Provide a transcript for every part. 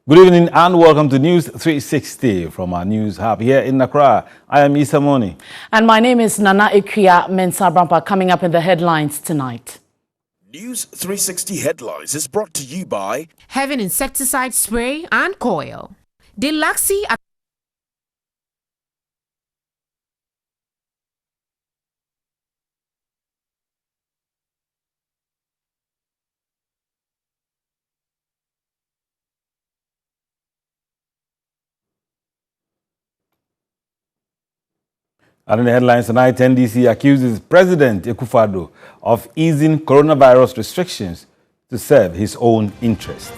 Good evening and welcome to News 360 from our news hub here in Accra. I am Issa Moni. And my name is Nana Ikuya Mensah Brampa. Coming up in the headlines tonight. News 360 headlines is brought to you by Heaven Insecticide Spray and Coil. Delaxi. And in the headlines tonight, NDC accuses President Akufo-Addo of easing coronavirus restrictions to serve his own interest.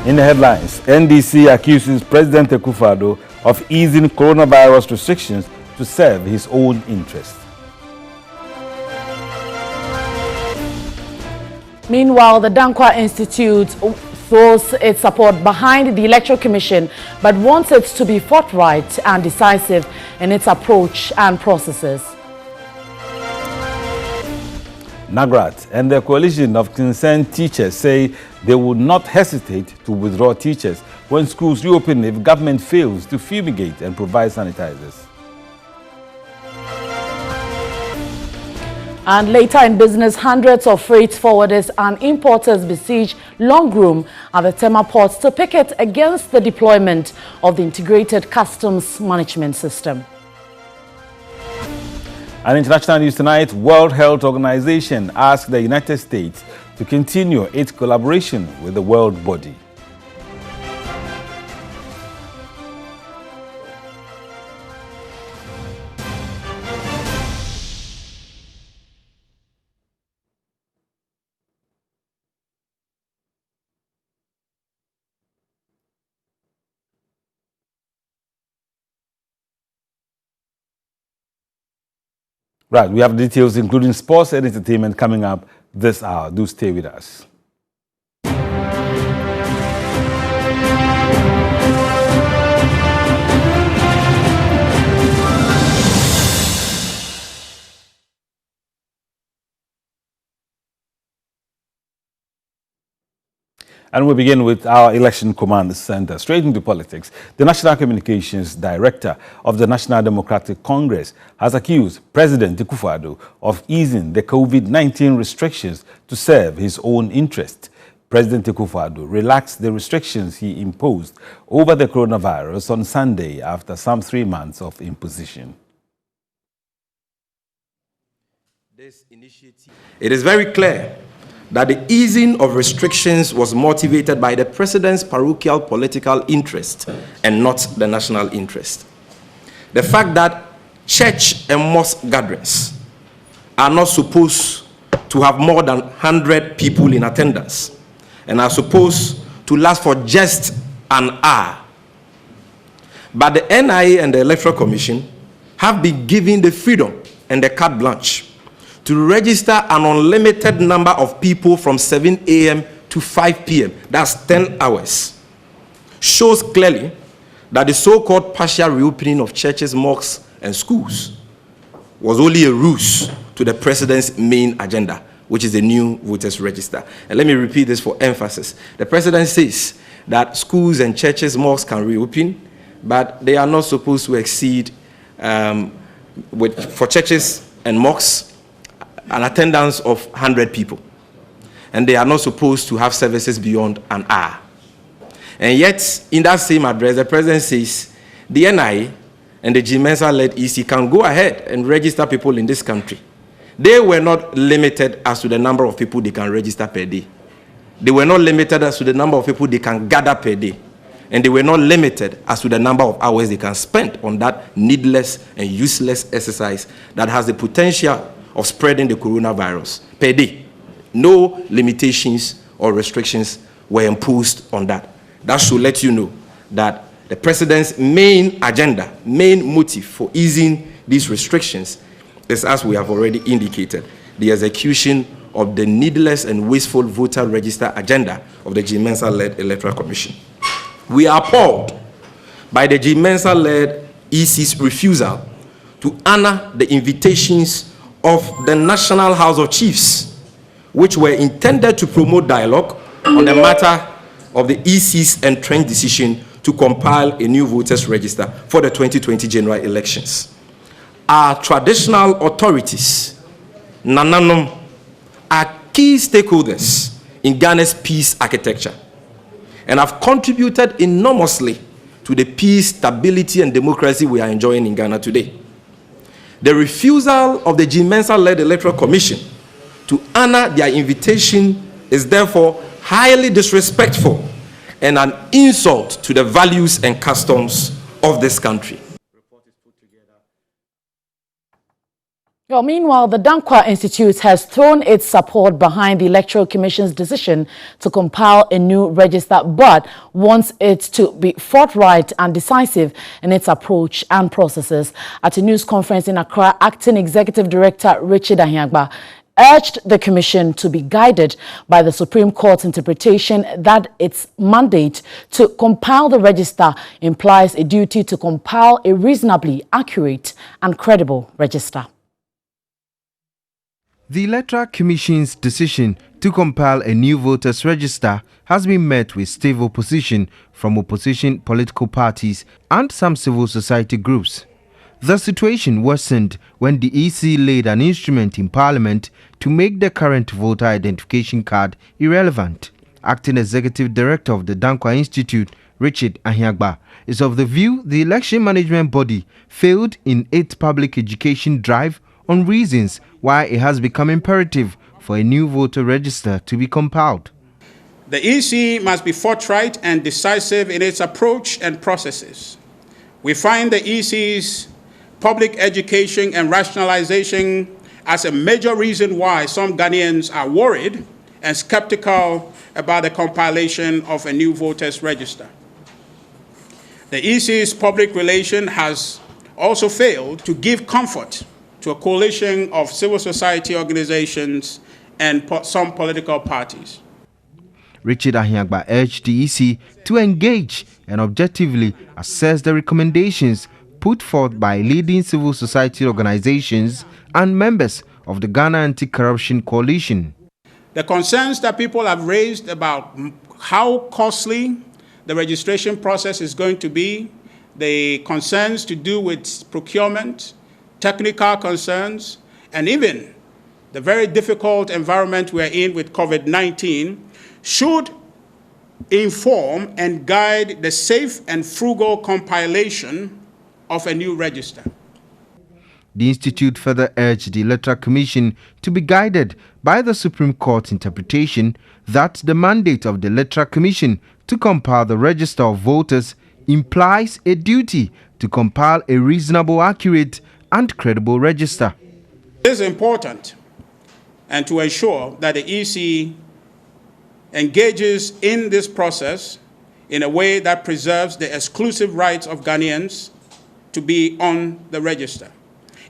In the headlines, NDC accuses President Akufo-Addo of easing coronavirus restrictions to serve his own interest. Meanwhile, the Dankwa Institute throws its support behind the Electoral Commission but wants it to be forthright and decisive in its approach and processes. NAGRAT and the coalition of concerned teachers say they will not hesitate to withdraw teachers when schools reopen if government fails to fumigate and provide sanitizers. And later in business, hundreds of freight forwarders and importers besiege long room at the Tema ports to picket against the deployment of the integrated customs management system. And international news tonight, World Health Organization asked the United States to continue its collaboration with the world body. Right, we have details including sports and entertainment coming up this hour. Do stay with us. And we begin with our Election Command Center. Straight into politics, the National Communications Director of the National Democratic Congress has accused President Akufo-Addo of easing the COVID-19 restrictions to serve his own interest. President Akufo-Addo relaxed the restrictions he imposed over the coronavirus on Sunday after some 3 months of imposition. It is very clear that the easing of restrictions was motivated by the president's parochial political interest and not the national interest. The fact that church and mosque gatherings are not supposed to have more than 100 people in attendance and are supposed to last for just an hour. But the NIA and the Electoral Commission have been given the freedom and the carte blanche to register an unlimited number of people from 7 a.m. to 5 p.m. That's 10 hours. Shows clearly that the so-called partial reopening of churches, mosques, and schools was only a ruse to the president's main agenda, which is the new voters register. And let me repeat this for emphasis. The president says that schools and churches, mosques can reopen, but they are not supposed to exceed, for churches and mosques, an attendance of 100 people. And they are not supposed to have services beyond an hour. And yet, in that same address, the president says the NIA and the G-Mensa-led EC can go ahead and register people in this country. They were not limited as to the number of people they can register per day. They were not limited as to the number of people they can gather per day. And they were not limited as to the number of hours they can spend on that needless and useless exercise that has the potential of spreading the coronavirus per day. No limitations or restrictions were imposed on that. That should let you know that the president's main agenda, main motive for easing these restrictions is, as we have already indicated, the execution of the needless and wasteful voter register agenda of the G-Mensa-led Electoral Commission. We are appalled by the G-Mensa-led EC's refusal to honor the invitations of the National House of Chiefs, which were intended to promote dialogue on the matter of the EC's entrenched decision to compile a new voters register for the 2020 general elections. Our traditional authorities, Nananom, are key stakeholders in Ghana's peace architecture and have contributed enormously to the peace, stability, and democracy we are enjoying in Ghana today. The refusal of the Jim Mensah-led Electoral Commission to honor their invitation is therefore highly disrespectful and an insult to the values and customs of this country. Well, meanwhile, the Dankwa Institute has thrown its support behind the Electoral Commission's decision to compile a new register, but wants it to be forthright and decisive in its approach and processes. At a news conference in Accra, Acting Executive Director Richard Ahiagba urged the Commission to be guided by the Supreme Court's interpretation that its mandate to compile the register implies a duty to compile a reasonably accurate and credible register. The Electoral Commission's decision to compile a new voters register has been met with stiff opposition from opposition political parties and some civil society groups. The situation worsened when the EC laid an instrument in Parliament to make the current voter identification card irrelevant. Acting Executive Director of the Dankwa Institute, Richard Ahiagba, is of the view the election management body failed in its public education drive on reasons why it has become imperative for a new voter register to be compiled. The EC must be forthright and decisive in its approach and processes. We find the EC's public education and rationalization as a major reason why some Ghanaians are worried and skeptical about the compilation of a new voters register. The EC's public relation has also failed to give comfort to a coalition of civil society organizations and some political parties. Richard Ahiagba urged the EC to engage and objectively assess the recommendations put forth by leading civil society organizations and members of the Ghana Anti-Corruption Coalition. The concerns that people have raised about how costly the registration process is going to be, the concerns to do with procurement, technical concerns, and even the very difficult environment we're in with COVID-19 should inform and guide the safe and frugal compilation of a new register. The Institute further urged the Electoral Commission to be guided by the Supreme Court's interpretation that the mandate of the Electoral Commission to compile the register of voters implies a duty to compile a reasonable, accurate, and credible register. It is important and to ensure that the EC engages in this process in a way that preserves the exclusive rights of Ghanaians to be on the register.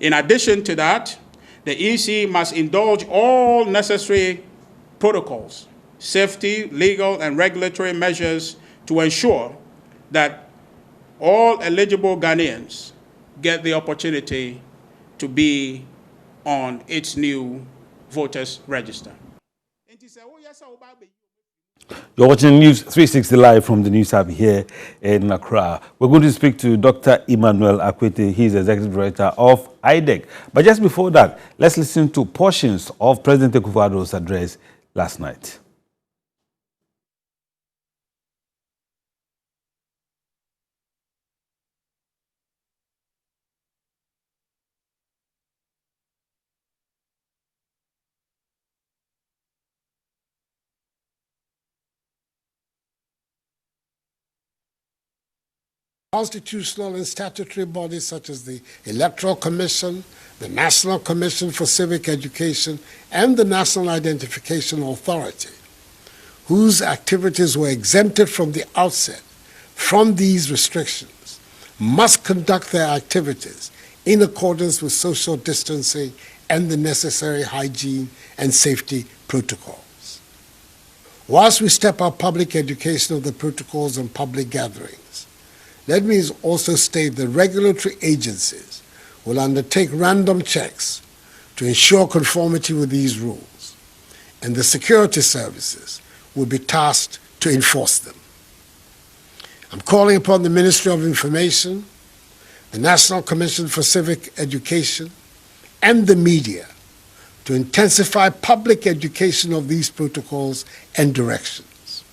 In addition to that, the EC must indulge all necessary protocols, safety, legal, and regulatory measures to ensure that all eligible Ghanaians get the opportunity to be on its new voters register. You're watching News 360 live from the News Hub here in Accra. We're going to speak to Dr. Emmanuel Akwete. He's Executive Director of IDEC. But just before that, let's listen to portions of President Akufo-Addo's address last night. Constitutional and statutory bodies such as the Electoral Commission, the National Commission for Civic Education, and the National Identification Authority, whose activities were exempted from the outset from these restrictions, must conduct their activities in accordance with social distancing and the necessary hygiene and safety protocols. Whilst we step up public education of the protocols and public gatherings, let me also state that regulatory agencies will undertake random checks to ensure conformity with these rules. and the security services will be tasked to enforce them. I'm calling upon the Ministry of Information, the National Commission for Civic Education, and the media to intensify public education of these protocols and directions.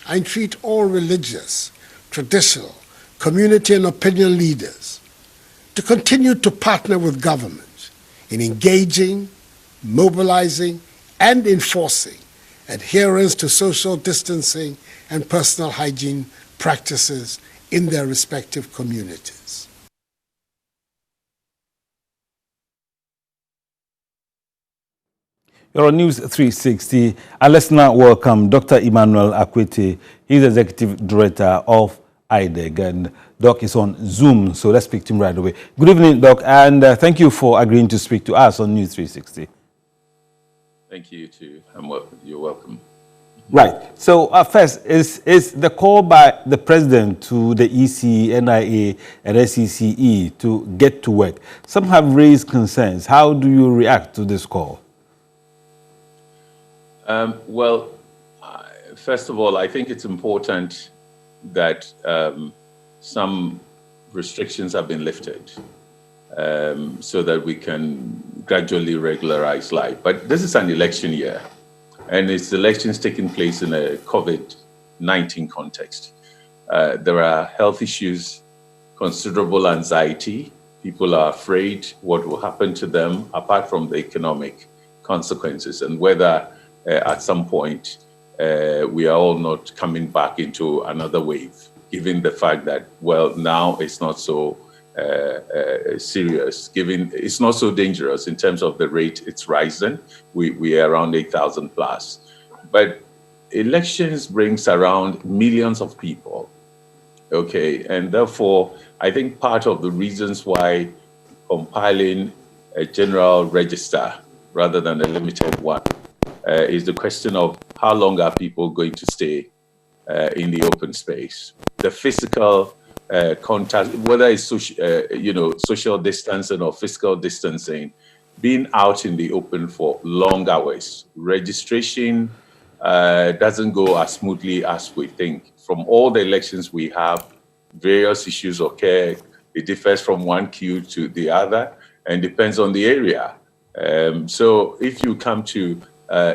I entreat all religious, traditional, community and opinion leaders to continue to partner with government in engaging, mobilizing, and enforcing adherence to social distancing and personal hygiene practices in their respective communities. You're on News 360. And let's now welcome Dr. Emmanuel Akwete. He's Executive Director of IDEG, and Doc is on Zoom, so let's speak to him right away. Good evening, Doc, and thank you for agreeing to speak to us on News 360. Thank you, too. You're welcome. Right. So first, is the call by the President to the EC, NIA, and SCCE to get to work. Some have raised concerns. How do you react to this call? First of all, I think it's important that some restrictions have been lifted so that we can gradually regularize life. But this is an election year, and it's elections taking place in a COVID-19 context. There are health issues, considerable anxiety. People are afraid what will happen to them, apart from the economic consequences, and whether at some point we are all not coming back into another wave, given the fact that, well, now it's not so serious, given it's not so dangerous in terms of the rate it's rising. We are around 8,000 plus. But elections brings around millions of people, okay? And therefore, I think part of the reasons why compiling a general register rather than a limited one is the question of how long are people going to stay in the open space. The physical contact, whether it's social distancing or physical distancing, being out in the open for long hours. Registration doesn't go as smoothly as we think. From all the elections we have, various issues occur. It differs from one queue to the other and depends on the area. So if you come to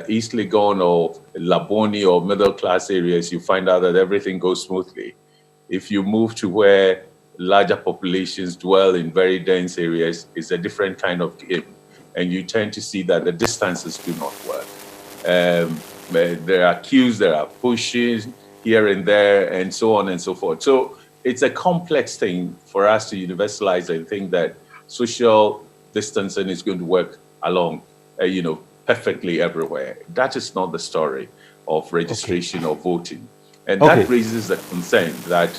East Legon or Laboni or middle class areas, you find out that everything goes smoothly. If you move to where larger populations dwell in very dense areas, it's a different kind of game. And you tend to see that the distances do not work. There are queues, there are pushes here and there, and so on and so forth. So it's a complex thing for us to universalize and think that social distancing is going to work along, perfectly everywhere. That is not the story of registration or voting. And that raises the concern that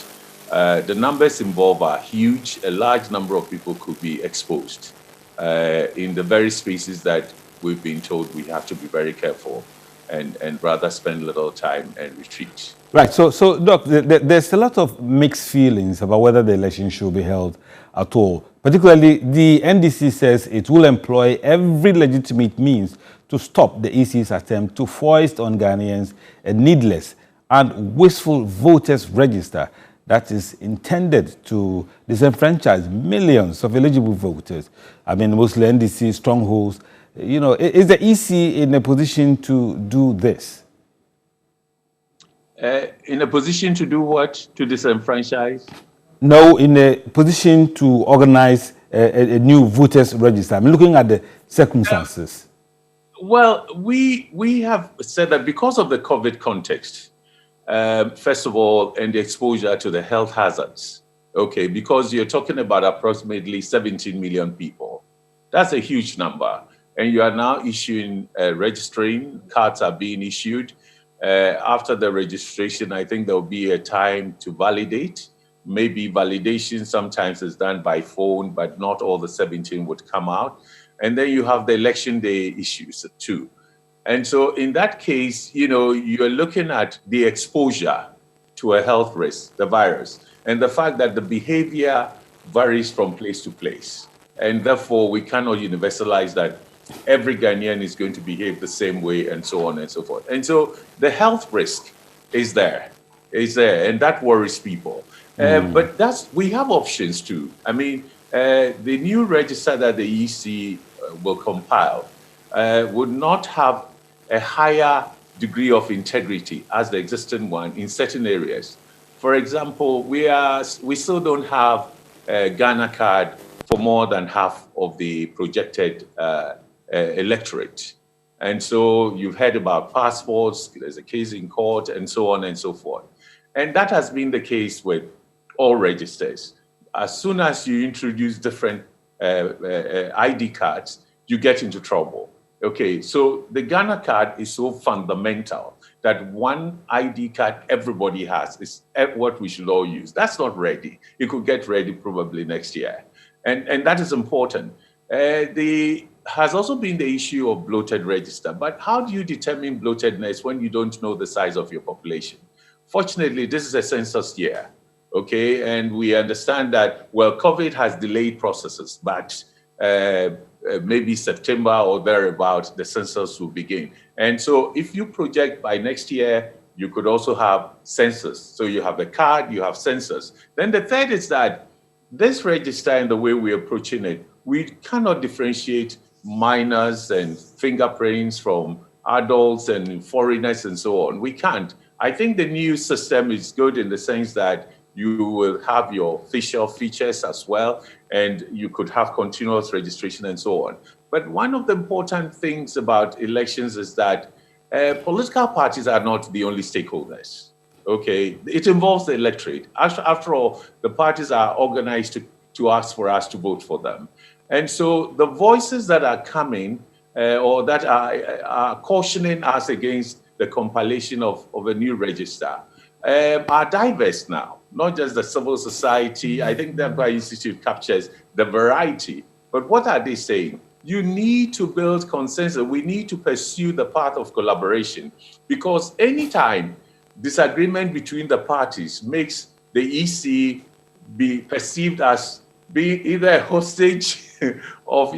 the numbers involved are huge. A large number of people could be exposed in the very spaces that we've been told we have to be very careful and rather spend little time and retreat. Right. So Doc, there's a lot of mixed feelings about whether the election should be held at all. Particularly, the NDC says it will employ every legitimate means to stop the EC's attempt to foist on Ghanaians a needless and wasteful voters register that is intended to disenfranchise millions of eligible voters. I mean, mostly NDC strongholds. Is the EC in a position to do this? In a position to do what? To disenfranchise? No, in a position to organize a new voters register. I'm looking at the circumstances. Well, we have said that because of the COVID context, first of all, and the exposure to the health hazards, okay, because you're talking about approximately 17 million people. That's a huge number. And you are now issuing, registering, cards are being issued. After the registration, I think there'll be a time to validate. Maybe validation sometimes is done by phone, but not all the 17 would come out. And then you have the election day issues too. And so in that case, you're looking at the exposure to a health risk, the virus, and the fact that the behavior varies from place to place. And therefore, we cannot universalize that every Ghanaian is going to behave the same way, and so on and so forth. And so the health risk is there, and that worries people. But we have options too. I mean, the new register that the EC will compile would not have a higher degree of integrity as the existing one in certain areas. For example, we still don't have a Ghana card for more than half of the projected electorate. And so you've heard about passports, there's a case in court, and so on and so forth. And that has been the case with all registers. As soon as you introduce different ID cards, you get into trouble. Okay, so the Ghana card is so fundamental that one ID card everybody has is what we should all use. That's not ready. It could get ready probably next year. And that is important. Has also been the issue of bloated register. But how do you determine bloatedness when you don't know the size of your population? Fortunately, this is a census year, okay? And we understand that, well, COVID has delayed processes, but maybe September or thereabout, the census will begin. And so if you project by next year, you could also have census. So you have a card, you have census. Then the third is that this register and the way we're approaching it, we cannot differentiate minors and fingerprints from adults and foreigners and so on. We can't. I think the new system is good in the sense that you will have your facial features as well, and you could have continuous registration and so on. But one of the important things about elections is that political parties are not the only stakeholders. Okay, it involves the electorate. After all, the parties are organized to ask for us to vote for them. And so the voices that are coming or that are cautioning us against the compilation of a new register are diverse now, not just the civil society. I think the Empire Institute captures the variety. But what are they saying? You need to build consensus. We need to pursue the path of collaboration, because anytime disagreement between the parties makes the EC be perceived as being either a hostage of,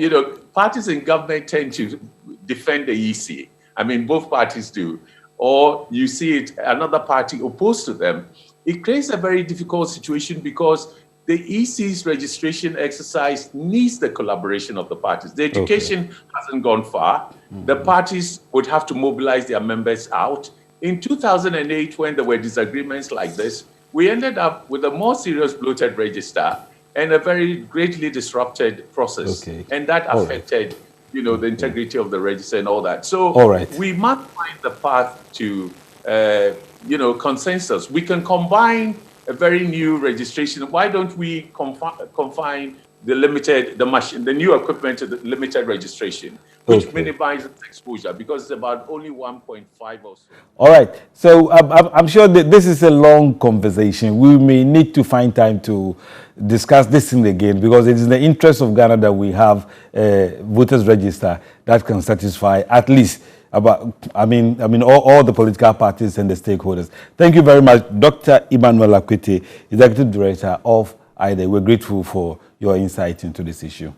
parties in government tend to defend the EC. I mean, both parties do. Or you see it, another party opposed to them. It creates a very difficult situation because the EC's registration exercise needs the collaboration of the parties. The education hasn't gone far. The parties would have to mobilize their members out. In 2008, when there were disagreements like this, we ended up with a more serious bloated register and a very greatly disrupted process. And that affected, the integrity of the register and all that. So we must find the path to, consensus. We can combine a very new registration. Why don't we confine the new equipment to the limited registration, which minimizes exposure, because it's about only 1.5 or so. All right. So I'm sure that this is a long conversation. We may need to find time to discuss this thing again, because it is in the interest of Ghana that we have a voters register that can satisfy at least all the political parties and the stakeholders. Thank you very much, Dr. Emmanuel Akwete, Executive Director of IDE. We're grateful for your insight into this issue.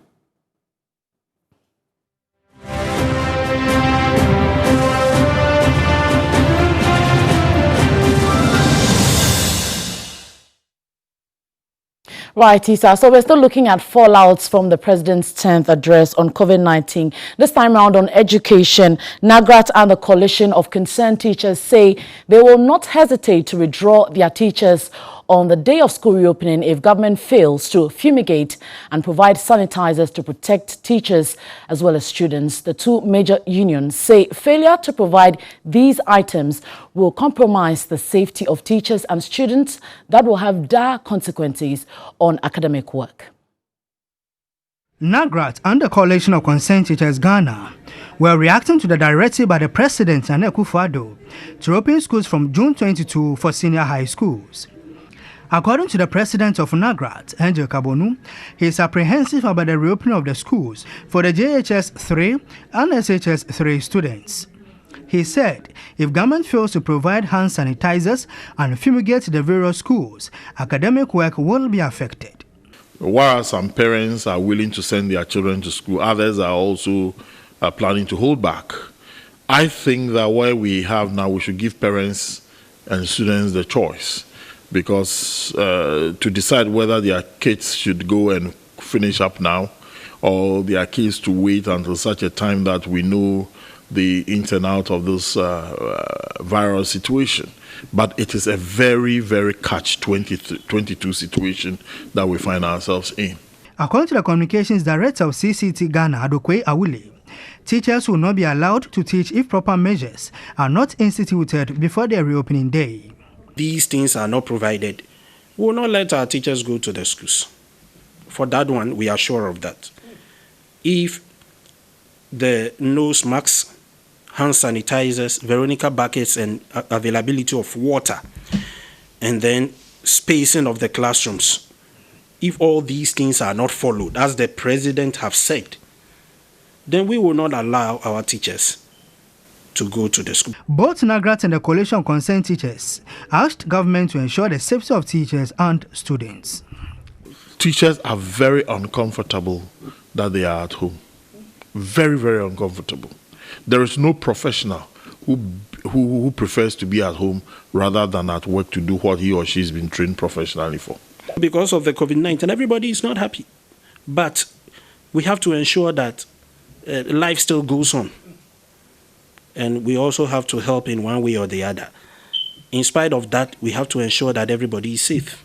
Right, Isa. So we're still looking at fallouts from the President's 10th address on COVID-19. This time around on education, NAGRAT and the Coalition of Concerned Teachers say they will not hesitate to withdraw their teachers on the day of school reopening if government fails to fumigate and provide sanitizers to protect teachers as well as students. The two major unions say failure to provide these items will compromise the safety of teachers and students that will have dire consequences on academic work. NAGRAT and the Coalition of Concerned Teachers Ghana were reacting to the directive by the President Nana Akufo-Addo to open schools from June 22 for senior high schools. According to the president of NAGRAT, Angel Kabonu, he is apprehensive about the reopening of the schools for the JHS 3 and SHS 3 students. He said if government fails to provide hand sanitizers and fumigate the various schools, academic work will be affected. While some parents are willing to send their children to school, others are also planning to hold back. I think that where we have now, we should give parents and students the choice, because to decide whether their kids should go and finish up now or their kids to wait until such a time that we know the ins and out of this viral situation. But it is a very, very catch-22 situation that we find ourselves in. According to the Communications Director of CCT Ghana, Adokwe Awule, teachers will not be allowed to teach if proper measures are not instituted before their reopening day. These things are not provided. We will not let our teachers go to the schools. For that one, we are sure of that. If the nose masks, hand sanitizers, Veronica buckets, and availability of water, and then spacing of the classrooms, if all these things are not followed, as the president have said, then we will not allow our teachers to go to the school. Both NAGRAT and the Coalition of Concerned Teachers asked government to ensure the safety of teachers and students. Teachers are very uncomfortable that they are at home. Very, very uncomfortable. There is no professional who prefers to be at home rather than at work to do what he or she has been trained professionally for. Because of the COVID-19, everybody is not happy. But we have to ensure that life still goes on. And we also have to help in one way or the other. In spite of that, we have to ensure that everybody is safe.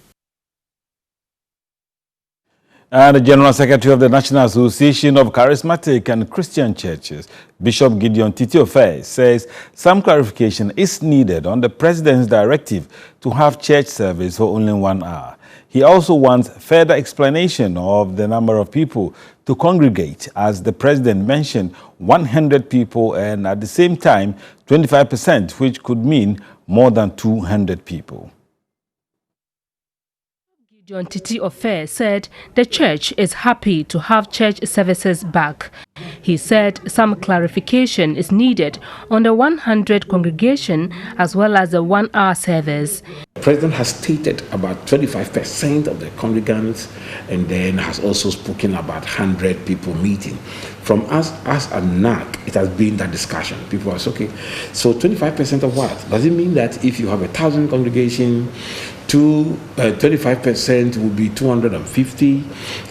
And the General Secretary of the National Association of Charismatic and Christian Churches, Bishop Gideon Titiofe, says some clarification is needed on the President's directive to have church service for only 1 hour. He also wants further explanation of the number of people to congregate, as the President mentioned 100 people and at the same time 25%, which could mean more than 200 people. Gideon Titiofe said the church is happy to have church services back. He said some clarification is needed on the 100 congregation as well as the 1 hour service. The President has stated about 25% of the congregants, and then has also spoken about 100 people meeting. From us as a NAC, it has been that discussion. People are okay, so 25% of what? Does it mean that if you have 1,000 congregation, 25% will be 250,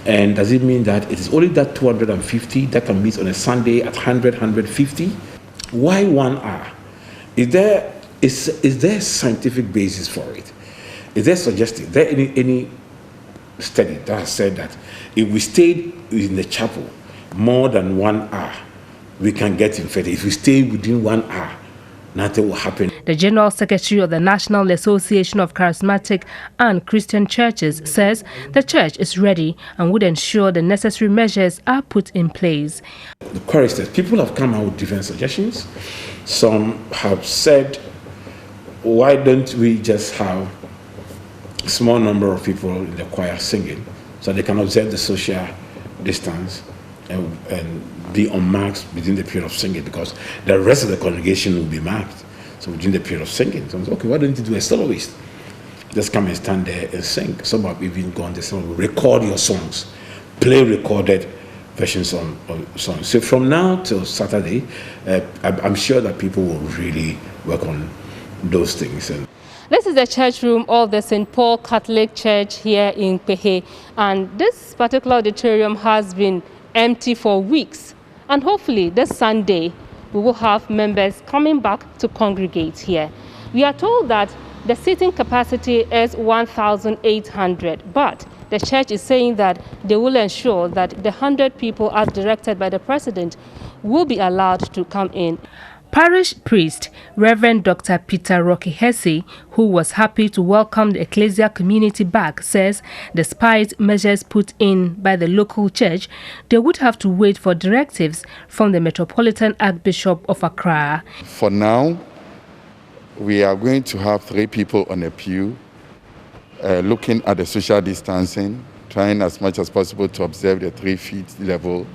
and does it mean that it is only that 250 that can meet on a Sunday at 100, 150? Why 1 hour? Is there a scientific basis for it? Is there suggested? Is there any study that has said that if we stayed in the chapel more than 1 hour, we can get infected? If we stay within 1 hour, nothing will happen. The General Secretary of the National Association of Charismatic and Christian Churches says the church is ready and would ensure the necessary measures are put in place. The choristers, people have come out with different suggestions. Some have said, why don't we just have a small number of people in the choir singing so they can observe the social distance and be unmarked within the period of singing, because the rest of the congregation will be marked. So within the period of singing, so okay, why don't you do a soloist? Just come and stand there and sing. Some have even gone to song, record your songs, play recorded versions of songs. So from now till Saturday, I'm sure that people will really work on those things. And this is the church room of the St. Paul Catholic Church here in Pehe, and this particular auditorium has been empty for weeks, and hopefully this Sunday we will have members coming back to congregate here. We are told that the seating capacity is 1,800, but the church is saying that they will ensure that the 100 people as directed by the President will be allowed to come in. Parish priest Reverend Dr. Peter Rocky Hesse, who was happy to welcome the ecclesia community back, says despite measures put in by the local church, they would have to wait for directives from the Metropolitan Archbishop of Accra. For now, we are going to have 3 people on a pew, looking at the social distancing, trying as much as possible to observe the 3 feet level.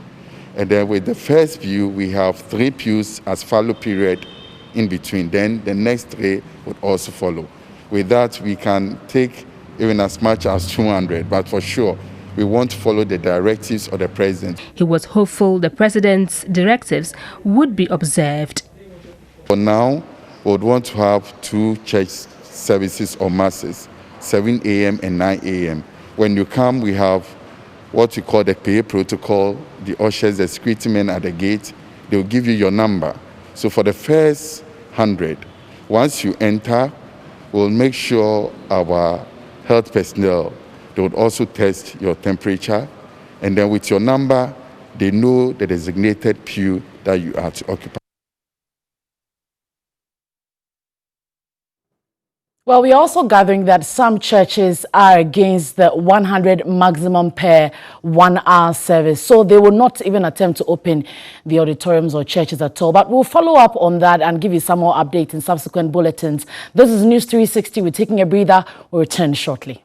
And then with the first pew, we have 3 pews as fallow period in between. Then the next 3 would also follow. With that, we can take even as much as 200, but for sure, we want to follow the directives of the president. He was hopeful the president's directives would be observed. For now, we would want to have 2 church services or masses, 7 a.m. and 9 a.m. When you come, we have what we call the PA protocol, the ushers, the security men at the gate. They will give you your number. So for the first 100, once you enter, we'll make sure our health personnel, they would also test your temperature. And then with your number, they know the designated pew that you are to occupy. Well, we're also gathering that some churches are against the 100 maximum per 1 hour service. So they will not even attempt to open the auditoriums or churches at all. But we'll follow up on that and give you some more updates in subsequent bulletins. This is News 360. We're taking a breather. We'll return shortly.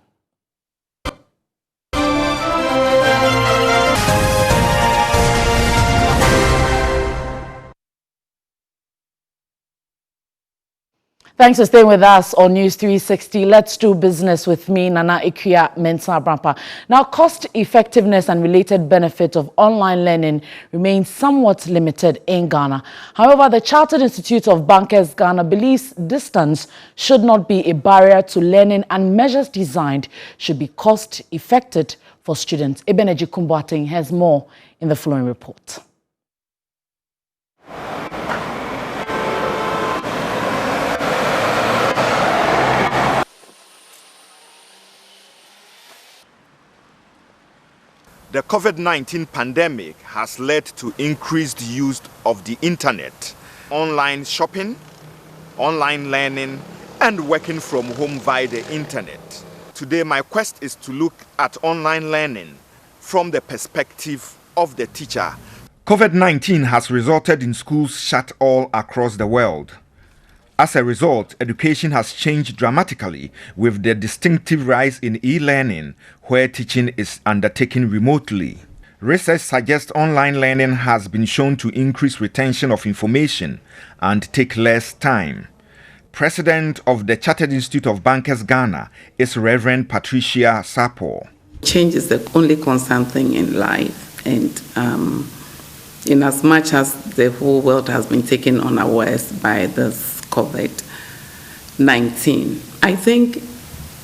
Thanks for staying with us on News 360. Let's do business with me, Nana Ikuya Mensah Brampa. Now, cost effectiveness and related benefit of online learning remains somewhat limited in Ghana. However, the Chartered Institute of Bankers Ghana believes distance should not be a barrier to learning and measures designed should be cost effective for students. Ebeneji Kumbuating has more in the following report. The COVID-19 pandemic has led to increased use of the internet, online shopping, online learning, and working from home via the internet. Today, my quest is to look at online learning from the perspective of the teacher. COVID-19 has resulted in schools shut all across the world. As a result, education has changed dramatically with the distinctive rise in e-learning, where teaching is undertaken remotely. Research suggests online learning has been shown to increase retention of information and take less time. President of the Chartered Institute of Bankers Ghana is Reverend Patricia Sapo. Change is the only constant thing in life, and in as much as the whole world has been taken unawares by this COVID-19, I think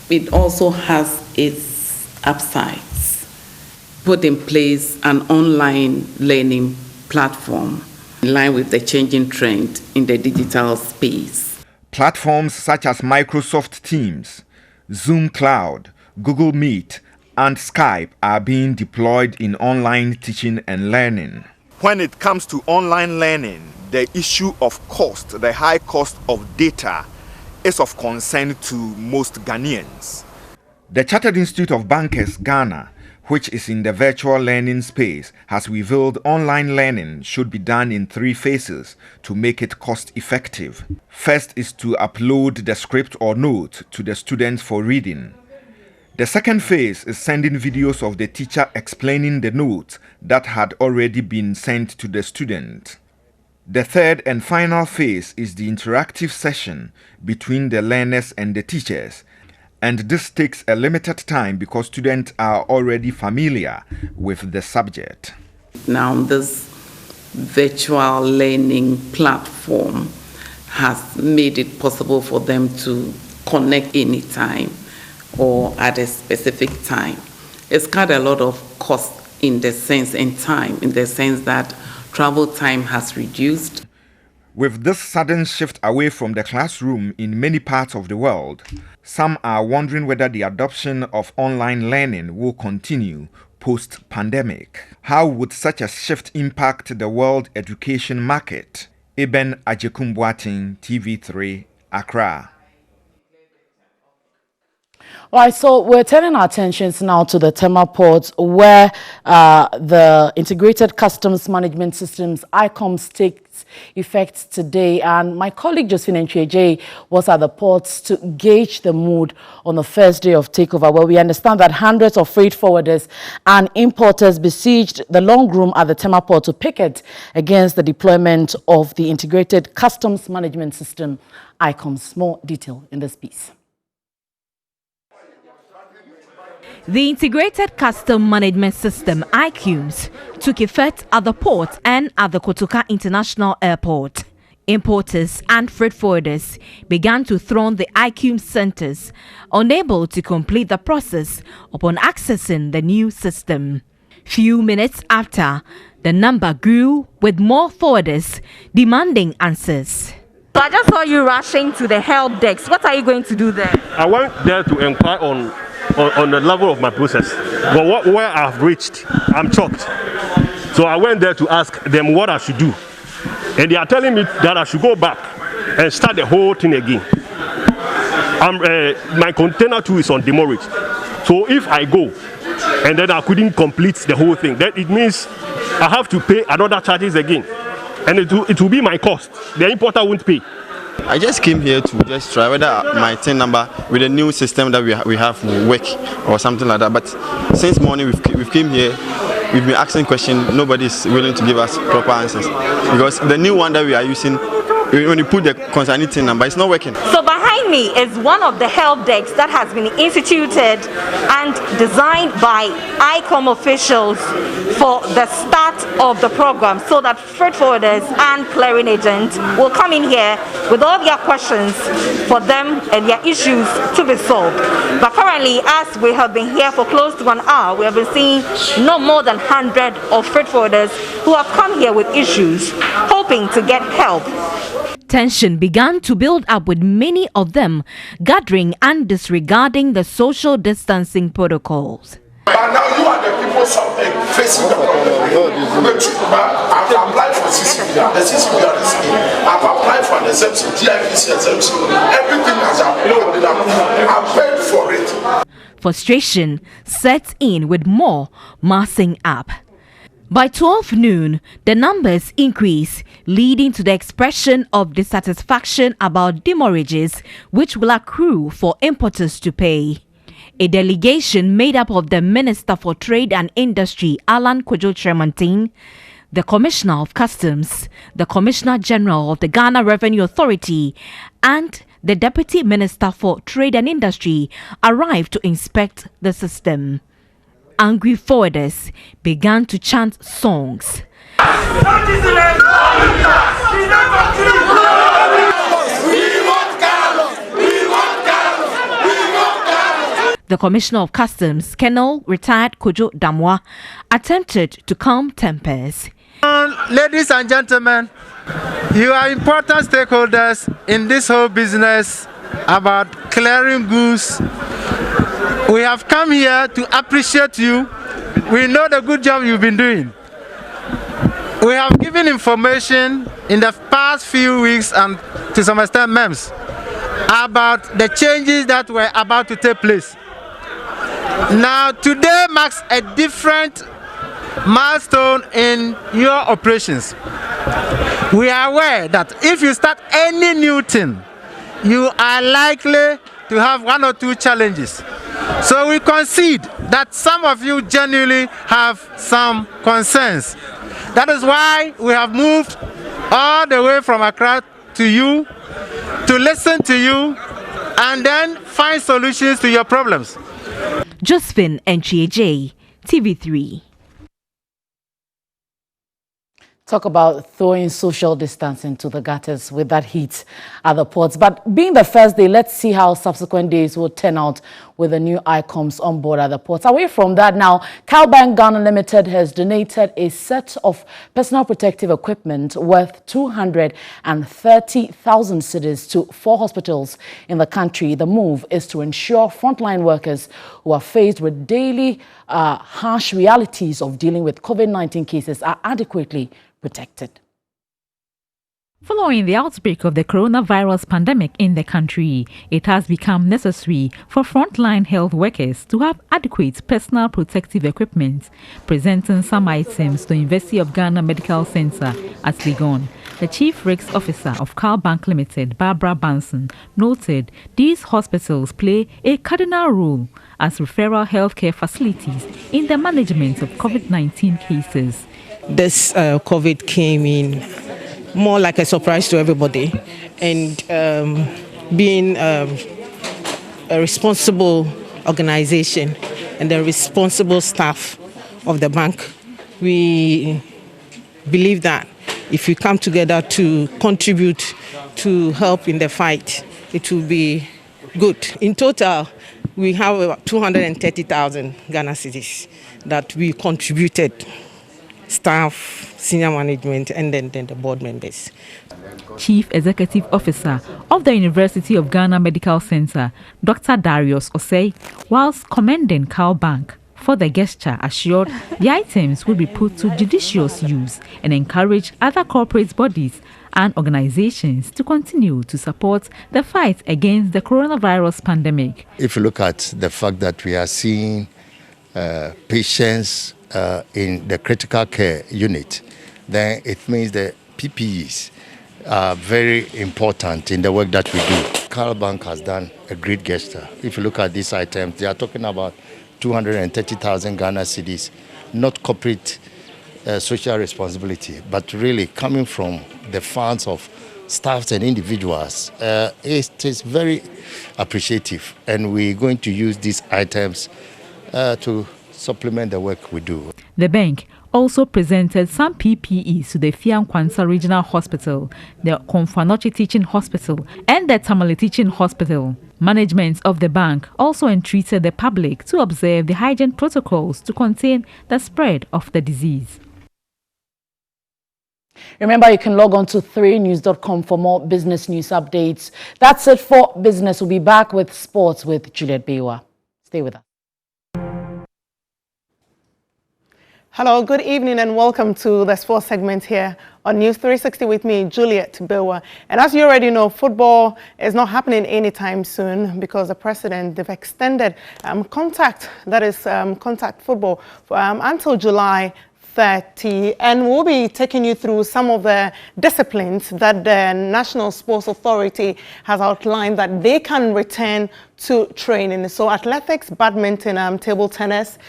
it also has its upsides. Put in place an online learning platform in line with the changing trend in the digital space. Platforms such as Microsoft Teams, Zoom Cloud, Google Meet, and Skype are being deployed in online teaching and learning. When it comes to online learning, the issue of cost, the high cost of data, is of concern to most Ghanaians. The Chartered Institute of Bankers Ghana, which is in the virtual learning space, has revealed online learning should be done in 3 phases to make it cost effective. First is to upload the script or note to the students for reading. The second phase is sending videos of the teacher explaining the notes that had already been sent to the student. The third and final phase is the interactive session between the learners and the teachers, and this takes a limited time because students are already familiar with the subject. Now, this virtual learning platform has made it possible for them to connect anytime or at a specific time. It's cut a lot of cost in the sense that travel time has reduced. With this sudden shift away from the classroom in many parts of the world, some are wondering whether the adoption of online learning will continue post-pandemic. How would such a shift impact the world education market? Eben Ajekumbuating, TV3, Accra. All right, so we're turning our attentions now to the Tema Port, where the Integrated Customs Management Systems, ICOMS, takes effect today. And my colleague Josephine Ncheje was at the ports to gauge the mood on the first day of takeover, where we understand that hundreds of freight forwarders and importers besieged the long room at the Tema Port to picket against the deployment of the Integrated Customs Management System, ICOMS. More detail in this piece. The Integrated Custom Management System, ICUMS, took effect at the port and at the Kotoka International Airport. Importers and freight forwarders began to throng the ICUMS centers, unable to complete the process upon accessing the new system. Few minutes after, the number grew with more forwarders demanding answers. So I just saw you rushing to the help desk. What are you going to do there? I went there to inquire on the level of my process. But where I've reached, I'm shocked. So I went there to ask them what I should do. And they are telling me that I should go back and start the whole thing again. My container too is on demurrage. So if I go and then I couldn't complete the whole thing, then it means I have to pay another charges again. And it will be my cost. The importer won't pay. I just came here to just try whether my TIN number with the new system that we have will work or something like that. But since morning we've came here, we've been asking questions. Nobody's willing to give us proper answers because the new one that we are using, when you put the concerning TIN number, it's not working. So behind me is one of the help desks that has been instituted and designed by ICOM officials for the start of the program, so that freight forwarders and clearing agents will come in here with all their questions for them and their issues to be solved. But currently, as we have been here for close to an hour, we have been seeing no more than 100 of freight forwarders who have come here with issues, hoping to get help. Tension began to build up with many of them gathering and disregarding the social distancing protocols. But now you are the people facing the problem. I've applied for CCBR, the CCBR is in. I've applied for an exemption, GIPC exemption. Everything has been approved. I've paid for it. Frustration sets in with more massing up. By 12 noon, the numbers increase, leading to the expression of dissatisfaction about demurrages which will accrue for importers to pay. A delegation made up of the Minister for Trade and Industry, Alan Kwadwo Kyerematen, the Commissioner of Customs, the Commissioner General of the Ghana Revenue Authority, and the Deputy Minister for Trade and Industry arrived to inspect the system. Angry forwarders began to chant songs. The Commissioner of Customs, Colonel Retired Kojo Damwa, attempted to calm tempers. Ladies and gentlemen, you are important stakeholders in this whole business about clearing goods. We have come here to appreciate you. We know the good job you've been doing. We have given information in the past few weeks and to some extent months about the changes that were about to take place. Now today marks a different milestone in your operations. We are aware that if you start any new thing, you are likely to have one or two challenges. So we concede that some of you genuinely have some concerns. That is why we have moved all the way from Accra to you to listen to you and then find solutions to your problems. Josephine Nchieje, TV3. Talk about throwing social distancing to the gutters with that heat at the ports. But being the first day, let's see how subsequent days will turn out with the new ICOMs on board at the ports. Away from that now, Calbank Ghana Limited has donated a set of personal protective equipment worth 230,000 cedis to 4 hospitals in the country. The move is to ensure frontline workers who are faced with daily harsh realities of dealing with COVID-19 cases are adequately protected. Following the outbreak of the coronavirus pandemic in the country, it has become necessary for frontline health workers to have adequate personal protective equipment. Presenting some items to University of Ghana Medical Center at Legon, the Chief Risk Officer of Calbank Limited, Barbara Banson, noted these hospitals play a cardinal role as referral healthcare facilities in the management of COVID-19 cases. This COVID came in more like a surprise to everybody, and being a responsible organization, and the responsible staff of the bank. We believe that if we come together to contribute to help in the fight, it will be good. In total, we have about 230,000 Ghana cedis that we contributed, staff, senior management, and then the board members. Chief Executive Officer of the University of Ghana Medical Center, Dr. Darius Osei, whilst commending Cal Bank for the gesture, assured the items will be put to judicious use and encourage other corporate bodies and organizations to continue to support the fight against the coronavirus pandemic. If you look at the fact that we are seeing patients in the critical care unit, then it means the PPEs are very important in the work that we do. Carl Bank has done a great gesture. If you look at these items, they are talking about 230,000 Ghana cedis, not corporate social responsibility, but really coming from the funds of staffs and individuals. It is very appreciative, and we're going to use these items to supplement the work we do. The bank also presented some PPEs to the Fiam Kwanza Regional Hospital, the Komfanochi Teaching Hospital, and the Tamale Teaching Hospital. Management of the bank also entreated the public to observe the hygiene protocols to contain the spread of the disease. Remember, you can log on to 3news.com for more business news updates. That's it for business. We'll be back with sports with Juliet Bewa. Stay with us. Hello, good evening and welcome to the sports segment here on NEWS360 with me, Juliet Bewa. And as you already know, football is not happening anytime soon because the president, they've extended contact football until July 30, and we'll be taking you through some of the disciplines that the National Sports Authority has outlined that they can return to training. So athletics, badminton, table tennis,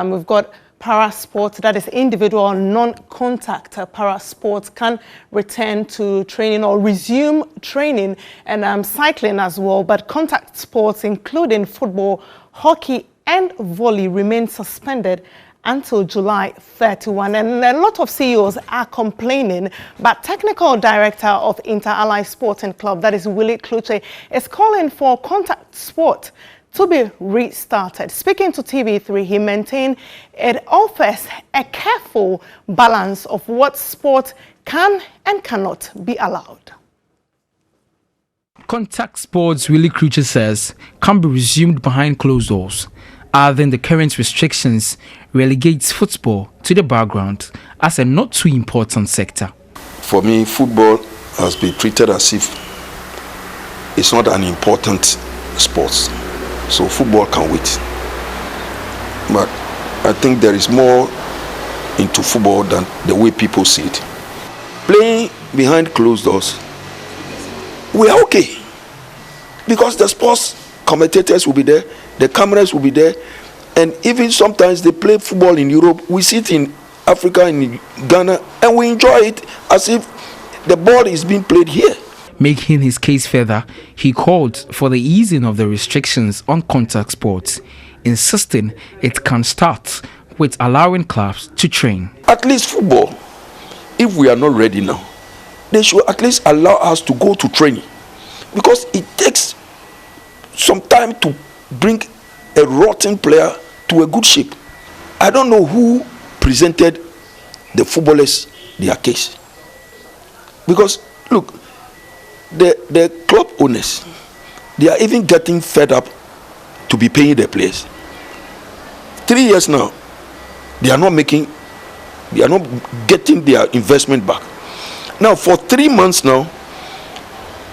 we've got para sports, that is individual non-contact para sports, can return to training or resume training, and cycling as well. But contact sports, including football, hockey and volley, remain suspended until July 31. And a lot of CEOs are complaining, but Technical Director of Inter-Ally Sporting Club, that is Willie Kluche, is calling for contact sport to be restarted. Speaking to TV3, he maintained it offers a careful balance of what sport can and cannot be allowed. Contact sports, Willie Kluche says, can be resumed behind closed doors, adding the current restrictions relegates football to the background as a not too important sector. For me, football has been treated as if it's not an important sport. So football can wait. But I think there is more into football than the way people see it. Playing behind closed doors, we are okay. Because the sports commentators will be there, the cameras will be there, and even sometimes they play football in Europe. We sit in Africa, in Ghana, and we enjoy it as if the ball is being played here. Making his case further, he called for the easing of the restrictions on contact sports, insisting it can start with allowing clubs to train. At least football, if we are not ready now, they should at least allow us to go to training, because it takes some time to bring a rotten player to a good shape. I don't know who presented the footballers their case, because look, the club owners, they are even getting fed up to be paying their players. 3 years now, they are not getting their investment back. Now for 3 months now,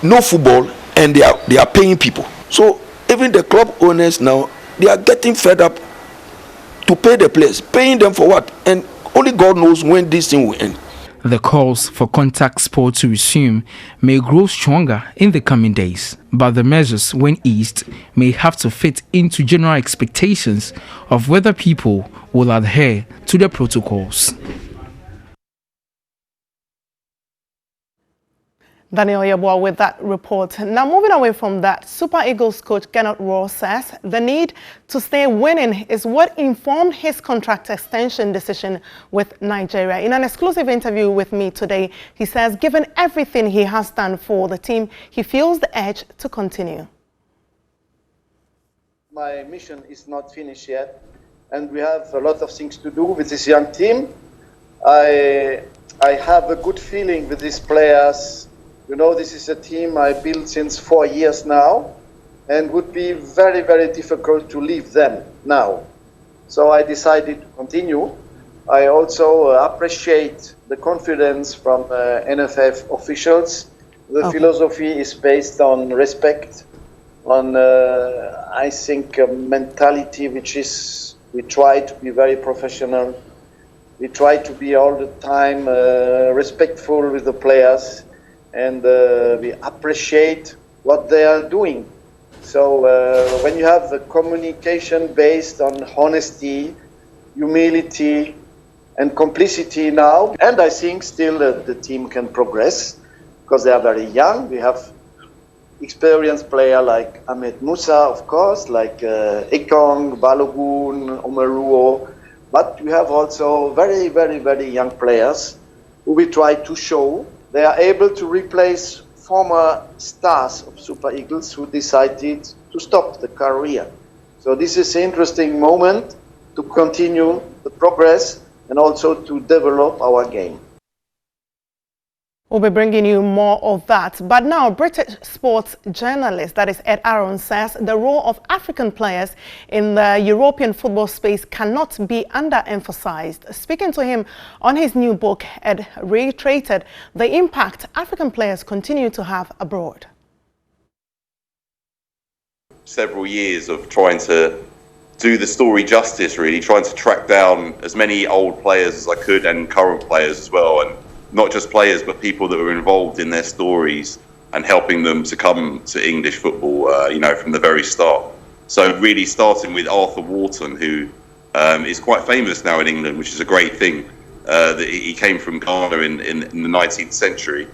no football, and they are paying people. So even the club owners now, they are getting fed up to pay the players. Paying them for what? And only God knows when this thing will end. The calls for contact sport to resume may grow stronger in the coming days, but the measures, when eased, may have to fit into general expectations of whether people will adhere to the protocols. Daniel Yeboah with that report. Now, moving away from that, Super Eagles coach Kenneth Rowe says the need to stay winning is what informed his contract extension decision with Nigeria. In an exclusive interview with me today, he says given everything he has done for the team, he feels the edge to continue. My mission is not finished yet, and we have a lot of things to do with this young team. I have a good feeling with these players. You know, this is a team I built since 4 years now, and would be very, very difficult to leave them now. So I decided to continue. I also appreciate the confidence from NFF officials. The philosophy is based on respect, on, I think, a mentality which is, we try to be very professional. We try to be all the time respectful with the players, and we appreciate what they are doing. So when you have a communication based on honesty, humility, and complicity now, and I think still the team can progress because they are very young. We have experienced players like Ahmed Musa, of course, like Ekong, Balogun, Omeruo, but we have also very, very, very young players who we try to show they are able to replace former stars of Super Eagles who decided to stop the career. So this is an interesting moment to continue the progress and also to develop our game. We'll be bringing you more of that. But now, British sports journalist, that is Ed Aaron, says the role of African players in the European football space cannot be underemphasized. Speaking to him on his new book, Ed reiterated the impact African players continue to have abroad. Several years of trying to do the story justice, really, trying to track down as many old players as I could and current players as well. And not just players, but people that were involved in their stories and helping them to come to English football, you know, from the very start. So really starting with Arthur Wharton, who is quite famous now in England, which is a great thing. That he came from Ghana in the 19th century,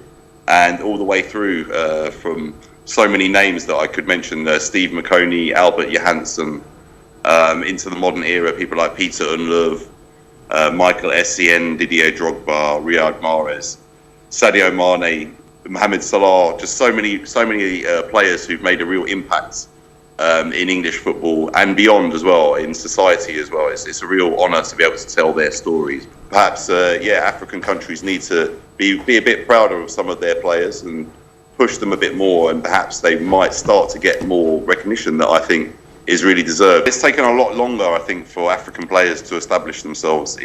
and all the way through from so many names that I could mention, Steve McConey, Albert Johansson, into the modern era, people like Peter Unlove, Michael Essien, Didier Drogba, Riyad Mahrez, Sadio Mane, Mohamed Salah, just so many players who've made a real impact in English football and beyond as well, in society as well. It's a real honour to be able to tell their stories. Perhaps, African countries need to be a bit prouder of some of their players and push them a bit more, and perhaps they might start to get more recognition that I think is really deserved. It's taken a lot longer, I think, for African players to establish themselves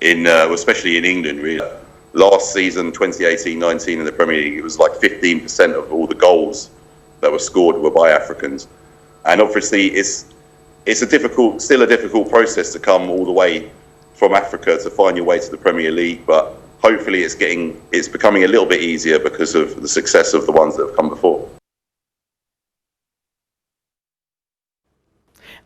especially in England, really. Last season, 2018-19 in the Premier League, it was like 15% of all the goals that were scored were by Africans. And obviously, it's still a difficult process to come all the way from Africa to find your way to the Premier League, but hopefully it's becoming a little bit easier because of the success of the ones that have come before.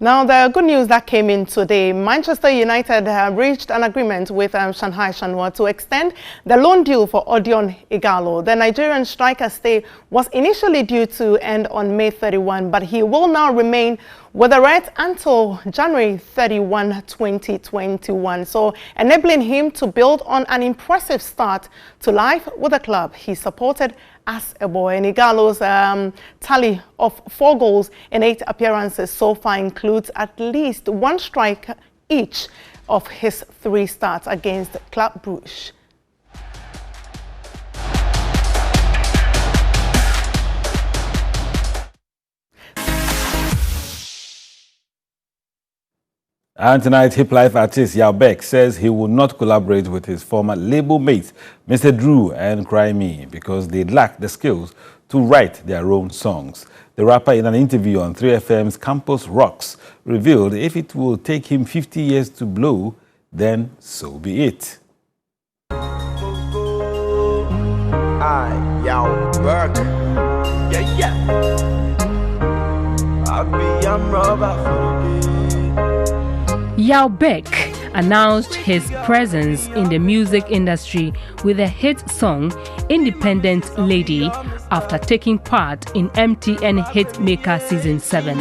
Now, the good news that came in today, Manchester United have reached an agreement with Shanghai Shenhua to extend the loan deal for Odion Ighalo. The Nigerian striker's stay was initially due to end on May 31, but he will now remain with the Reds until January 31, 2021. So enabling him to build on an impressive start to life with the club he supported as a boy. And Ighalo's tally of 4 goals in 8 appearances so far includes at least 1 strike each of his 3 starts against Club Brugge. And tonight, hip life artist Yao Beck says he will not collaborate with his former label mates, Mr. Drew and Cry Me, because they lack the skills to write their own songs. The rapper, in an interview on 3FM's Campus Rocks, revealed if it will take him 50 years to blow, then so be it. Yao Beck. I be young rubber for the Yao Beck, announced his presence in the music industry with a hit song, Independent Lady, after taking part in MTN Hitmaker Season 7.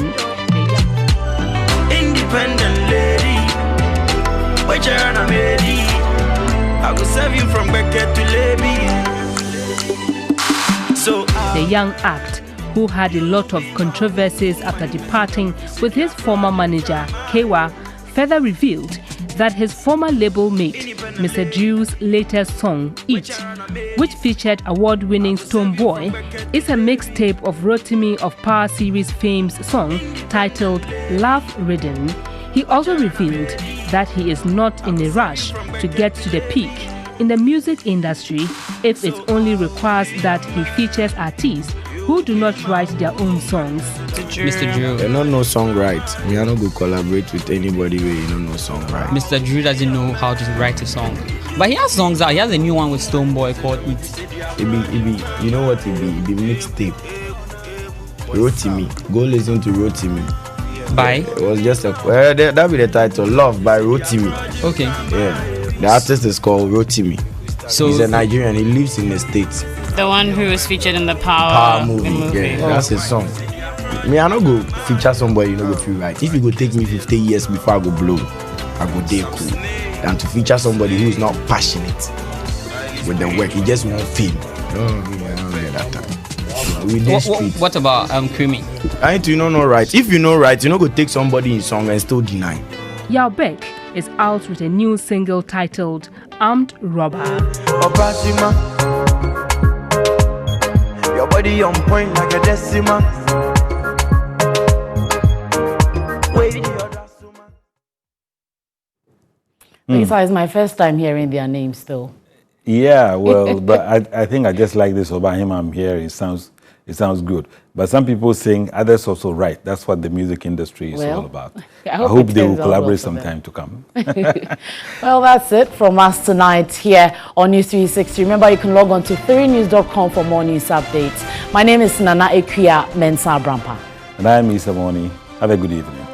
Independent lady, which I'm ready. I will serve you from Beckett to Levy. So the young act, who had a lot of controversies after departing with his former manager, Kewa, further revealed that his former label mate, Mr. Drew's latest song, Eat, which featured award-winning Stone Boy, is a mixtape of Rotimi of Power Series fame's song titled Love Ridden. He also revealed that he is not in a rush to get to the peak in the music industry if it only requires that he features artists who do not write their own songs. Mr. Drew. You don't know song right. We are not going to collaborate with anybody where you don't know song right. Mr. Drew doesn't know how to write a song. But he has songs out. He has a new one with Stone Boy called Eat. It be, you know what it be? It be mixtape. Rotimi. Go listen to Rotimi. By? It was just a, that be the title, Love by Rotimi. Okay. Yeah. The artist is called Rotimi. So he's a Nigerian. He lives in the States. The one who was featured in the Power movie. Yeah, that's his song. Me, I don't go feature somebody you know go feel right. If you go take me 50 years before I go blow, I go there cool. Than to feature somebody who is not passionate with the work. He just want fame. I don't like that time. What about Creamy? I need to know right. If you know right, you know go take somebody in song and still deny. Yao Beck is out with a new single titled Armed Robber. Your body on point like a decimal. Lisa, it's my first time hearing their names though. Yeah, well, but I think I just like this about him. I'm here. It sounds good. But some people sing, others also write. That's what the music industry is all about. I hope they will collaborate sometime to come. Well, that's it from us tonight here on News360. Remember, you can log on to 3news.com for more news updates. My name is Nana Ekuya Mensah Brampa. And I am Isa Moni. Have a good evening.